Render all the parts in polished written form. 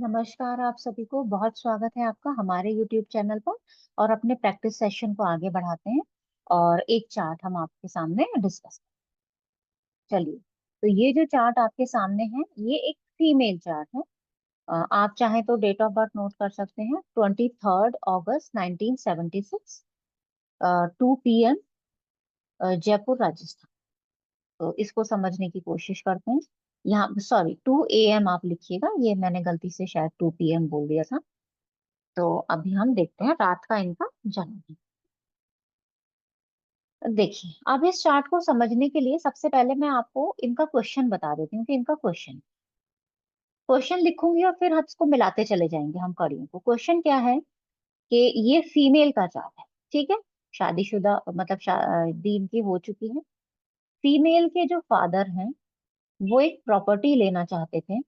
नमस्कार आप सभी को। बहुत स्वागत है आपका हमारे YouTube चैनल पर। और अपने प्रैक्टिस सेशन को आगे बढ़ाते हैं और एक चार्ट हम आपके सामने डिस्कस। चलिए, तो ये जो चार्ट आपके सामने है ये एक फीमेल चार्ट है। आप चाहें तो डेट ऑफ बर्थ नोट कर सकते हैं, 23 अगस्त 1976, 2 PM, जयपुर राजस्थान। तो इसको समझने की कोशिश करते हैं। यहाँ सॉरी, 2 AM आप लिखिएगा, ये मैंने गलती से शायद 2 PM बोल दिया था। तो अभी हम देखते हैं रात का इनका जन्म है। देखिए, अब इस चार्ट को समझने के लिए सबसे पहले मैं आपको इनका क्वेश्चन बता देती हूँ कि इनका क्वेश्चन क्वेश्चन लिखूंगी और फिर हम इसको मिलाते चले जाएंगे हम कड़ियों को। क्वेश्चन क्या है कि ये फीमेल का चार्ट है, ठीक है। शादीशुदा मतलब शादी इनकी हो चुकी है। फीमेल के जो फादर हैं वो एक प्रॉपर्टी लेना चाहते थे।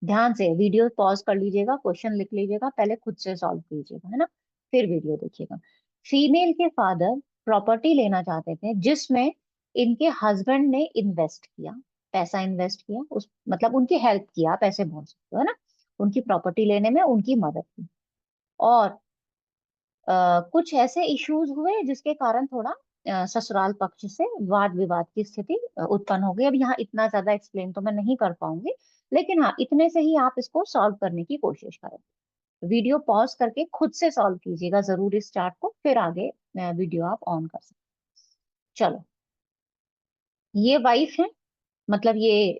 ध्यान से वीडियो पॉज कर लीजिएगा, क्वेश्चन लिख लीजिएगा, पहले खुद से सॉल्व कीजिएगा, है ना, फिर वीडियो देखिएगा। फीमेल के फादर प्रॉपर्टी लेना चाहते थे जिसमें इनके हस्बैंड ने इन्वेस्ट किया, पैसा इन्वेस्ट किया, उस मतलब उनकी हेल्प किया, आप ऐसे बोल सकते हो, है ना। उनकी प्रॉपर्टी लेने में उनकी मदद की। और कुछ ऐसे इश्यूज हुए जिसके कारण थोड़ा ससुराल पक्ष से वाद विवाद की स्थिति उत्पन्न हो गई। अब यहाँ इतना ज्यादा एक्सप्लेन तो मैं नहीं कर पाऊंगी, लेकिन हाँ, इतने से ही आप इसको सॉल्व करने की कोशिश करें। वीडियो पॉज करके खुद से सॉल्व कीजिएगा जरूर इस चार्ट को, फिर आगे वीडियो आप ऑन कर सकते। चलो, ये वाइफ है, मतलब ये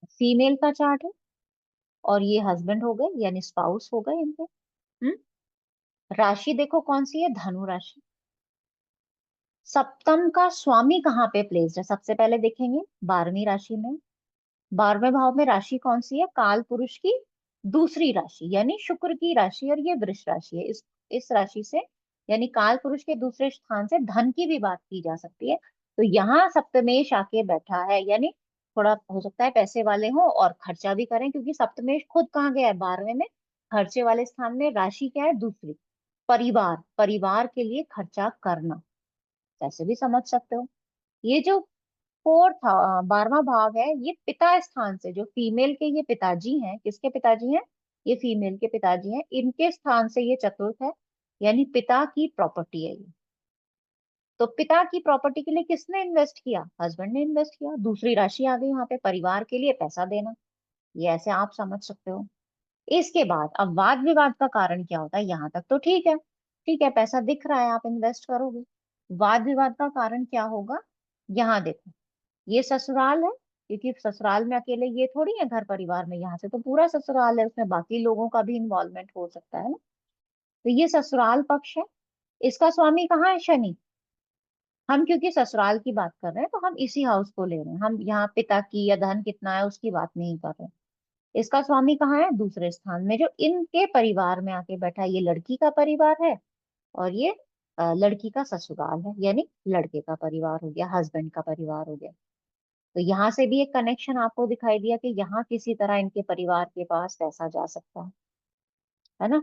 फीमेल का चार्ट है। और ये हस्बैंड हो गए यानी स्पाउस हो गए इनके। हम्म। राशि देखो कौन सी है, धनु राशि। सप्तम का स्वामी कहाँ पे प्लेस्ड है, सबसे पहले देखेंगे 12वीं राशि में। 12वें भाव में राशि कौन सी है, काल पुरुष की दूसरी राशि यानी शुक्र की राशि, और ये वृष राशि है। इस राशि से यानी काल पुरुष के दूसरे स्थान से धन की भी बात की जा सकती है। तो यहाँ सप्तमेश आके बैठा है, यानी थोड़ा हो सकता है पैसे वाले हों और खर्चा भी करें, क्योंकि सप्तमेश खुद कहाँ गया है, 12वें में। खर्चे वाले स्थान में राशि क्या है, दूसरी। परिवार, परिवार के लिए खर्चा करना, ऐसे भी समझ सकते हो। ये जो फोर्थ 12वां भाव है, ये पिता स्थान से, जो फीमेल के ये पिताजी हैं, किसके पिताजी हैं, ये फीमेल के पिताजी हैं, इनके स्थान से ये चतुर्थ है, यानी पिता की प्रॉपर्टी है ये। तो पिता की प्रॉपर्टी के लिए किसने इन्वेस्ट किया, हस्बैंड ने इन्वेस्ट किया। दूसरी राशि आ गई यहाँ पे, परिवार के लिए पैसा देना, ये ऐसे आप समझ सकते हो। इसके बाद अब वाद विवाद का कारण क्या होता है, यहाँ तक तो ठीक है, ठीक है, पैसा दिख रहा है, आप इन्वेस्ट करोगे। वाद विवाद का कारण क्या होगा, यहाँ देखो, ये ससुराल है, क्योंकि ससुराल में अकेले ये थोड़ी है घर परिवार में, यहाँ से तो पूरा ससुराल है, उसमें बाकी लोगों का भी इन्वॉल्वमेंट हो सकता है ना। तो ये ससुराल पक्ष है। इसका स्वामी कहाँ है, शनि। हम क्योंकि ससुराल की बात कर रहे हैं तो हम इसी हाउस को ले रहे हैं, हम यहाँ पिता की या धन कितना है उसकी बात नहीं कर रहे हैं। इसका स्वामी कहाँ है, दूसरे स्थान में, जो इनके परिवार में आके बैठा है। ये लड़की का परिवार है और ये लड़की का ससुराल है, यानी लड़के का परिवार हो गया, हस्बैंड का परिवार हो गया। तो यहाँ से भी एक कनेक्शन आपको दिखाई दिया कि यहाँ किसी तरह इनके परिवार के पास पैसा जा सकता है ना।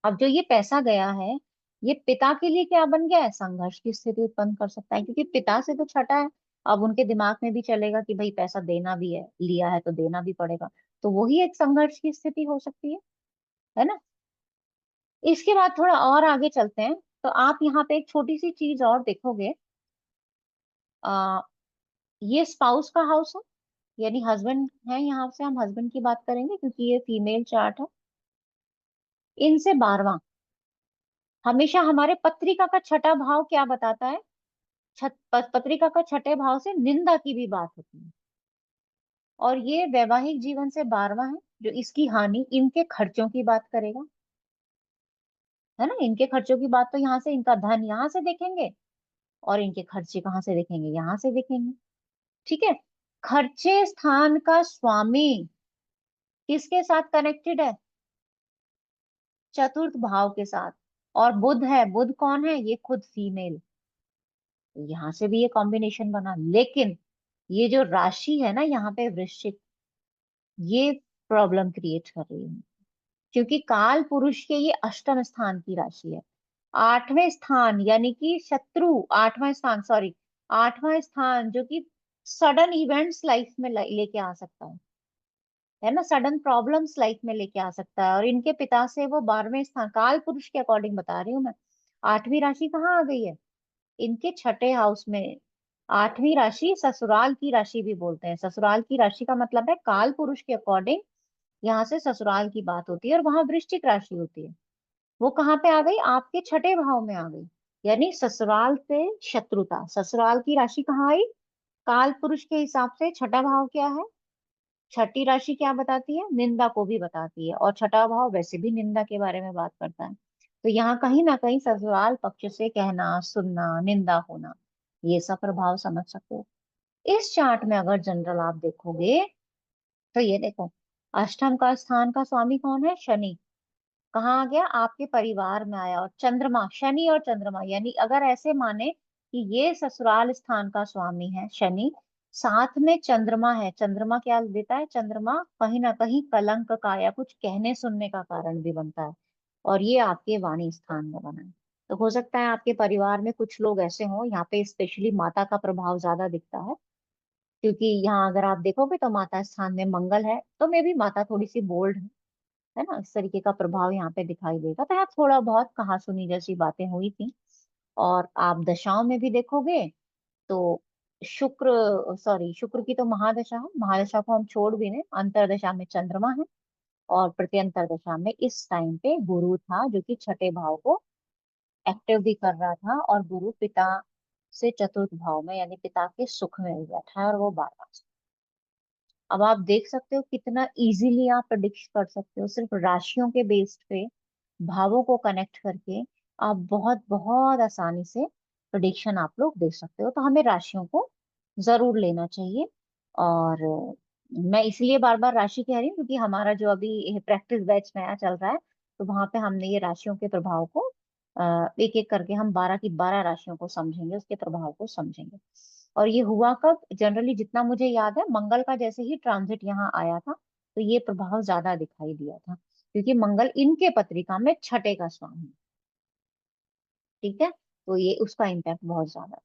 अब जो ये पैसा गया है, ये पिता के लिए क्या बन गया है, संघर्ष की स्थिति उत्पन्न कर सकता है, क्योंकि पिता से तो छटा है। अब उनके दिमाग में भी चलेगा कि भाई पैसा देना भी है, लिया है तो देना भी पड़ेगा। तो वही एक संघर्ष की स्थिति हो सकती है ना। इसके बाद थोड़ा और आगे चलते हैं, तो आप यहाँ पे एक छोटी सी चीज और देखोगे। आ, ये स्पाउस का हाउस है, यानी हस्बैंड है, यहाँ से हम हस्बैंड की बात करेंगे क्योंकि ये फीमेल चार्ट है। इनसे 12वां, हमेशा हमारे पत्रिका का छठा भाव क्या बताता है, पत्रिका का छठे भाव से निंदा की भी बात होती है। और ये वैवाहिक जीवन से 12वां है, जो इसकी हानि इनके खर्चों की बात करेगा, है ना। इनके खर्चों की बात, तो यहाँ से इनका धन यहाँ से देखेंगे और इनके खर्चे कहाँ से देखेंगे, यहाँ से देखेंगे, ठीक है। खर्चे स्थान का स्वामी किसके साथ कनेक्टेड है, चतुर्थ भाव के साथ। और बुध है, बुध कौन है, ये खुद फीमेल। यहाँ से भी ये कॉम्बिनेशन बना, लेकिन ये जो राशि है ना यहाँ पे वृश्चिक, ये प्रॉब्लम क्रिएट कर रही है, क्योंकि काल पुरुष के ये अष्टम स्थान की राशि है। 8वें स्थान यानी कि शत्रु, 8वां स्थान सॉरी, 8वां स्थान जो कि सडन इवेंट्स लाइफ में लेके आ सकता है। है ना, सडन प्रॉब्लम्स लाइफ में लेके आ सकता है। और इनके पिता से वो 12वें स्थान, काल पुरुष के अकॉर्डिंग बता रही हूँ मैं, 8वीं राशि कहाँ आ गई है, इनके छठे हाउस में। 8वीं राशि ससुराल की राशि भी बोलते हैं। ससुराल की राशि का मतलब है काल पुरुष के अकॉर्डिंग यहाँ से ससुराल की बात होती है, और वहां वृश्चिक राशि होती है। वो कहाँ पे आ गई, आपके छठे भाव में आ गई। यानी ससुराल से शत्रुता, ससुराल की राशि कहाँ आई, काल पुरुष के हिसाब से छठा भाव क्या है, छठी राशि क्या बताती है, निंदा को भी बताती है, और छठा भाव वैसे भी निंदा के बारे में बात करता है। तो यहाँ कहीं ना कहीं ससुराल पक्ष से कहना सुनना, निंदा होना, ये सब प्रभाव समझ सकते हो। इस चार्ट में अगर जनरल आप देखोगे तो ये देखो, अष्टम का स्थान का स्वामी कौन है, शनि। कहाँ आ गया, आपके परिवार में आया। और चंद्रमा, शनि और चंद्रमा, यानी अगर ऐसे माने कि ये ससुराल स्थान का स्वामी है शनि, साथ में चंद्रमा है। चंद्रमा क्या देता है, चंद्रमा कहीं ना कहीं कलंक का या कुछ कहने सुनने का कारण भी बनता है। और ये आपके वाणी स्थान में बना है। तो हो सकता है आपके परिवार में कुछ लोग ऐसे हों, यहाँ पे स्पेशली माता का प्रभाव ज्यादा दिखता है, क्योंकि यहाँ अगर आप देखोगे तो माता स्थान में मंगल है, तो मे भी माता थोड़ी सी बोल्ड है ना, इस तरीके का प्रभाव यहाँ पे दिखाई देगा। तो यहाँ थोड़ा बहुत कहा सुनी जैसी बातें हुई थी। और आप दशाओं में भी देखोगे तो शुक्र, सॉरी, शुक्र की तो महादशा है, महादशा को हम छोड़ भी दें, अंतरदशा में चंद्रमा है, और प्रत्यंतर दशा में इस टाइम पे गुरु था, जो कि छठे भाव को एक्टिव भी कर रहा था। और गुरु पिता से चतुर्थ भाव में, यानी पिता के सुख में भी बैठा है, और वो 12। अब आप देख सकते हो कितना इजीली आप प्रिडिक्ट कर सकते हो, सिर्फ राशियों के बेस्ड पे, भावों को कनेक्ट करके आप बहुत बहुत आसानी से प्रिडिक्शन आप लोग दे सकते हो। तो हमें राशियों को जरूर लेना चाहिए। और मैं इसलिए बार बार राशि कह रही हूँ, क्योंकि हमारा जो अभी प्रैक्टिस बैच नया चल रहा है, तो वहां पे हमने ये राशियों के प्रभाव को एक एक करके हम 12 की 12 राशियों को समझेंगे, उसके प्रभाव को समझेंगे। और ये हुआ कब, जनरली जितना मुझे याद है, मंगल का जैसे ही ट्रांजिट यहाँ आया था, तो ये प्रभाव ज्यादा दिखाई दिया था, क्योंकि मंगल इनके पत्रिका में छठे का स्वामी है। ठीक है, तो ये उसका इम्पैक्ट बहुत ज्यादा है।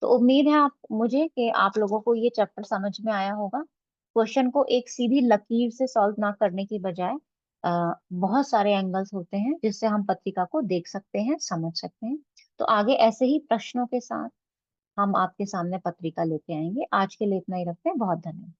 तो उम्मीद है आप मुझे कि आप लोगों को ये चैप्टर समझ में आया होगा। क्वेश्चन को एक सीधी लकीर से सॉल्व ना करने की बजाय बहुत सारे एंगल्स होते हैं जिससे हम पत्रिका को देख सकते हैं, समझ सकते हैं। तो आगे ऐसे ही प्रश्नों के साथ हम आपके सामने पत्रिका लेके आएंगे। आज के लिए इतना ही रखते हैं। बहुत धन्यवाद।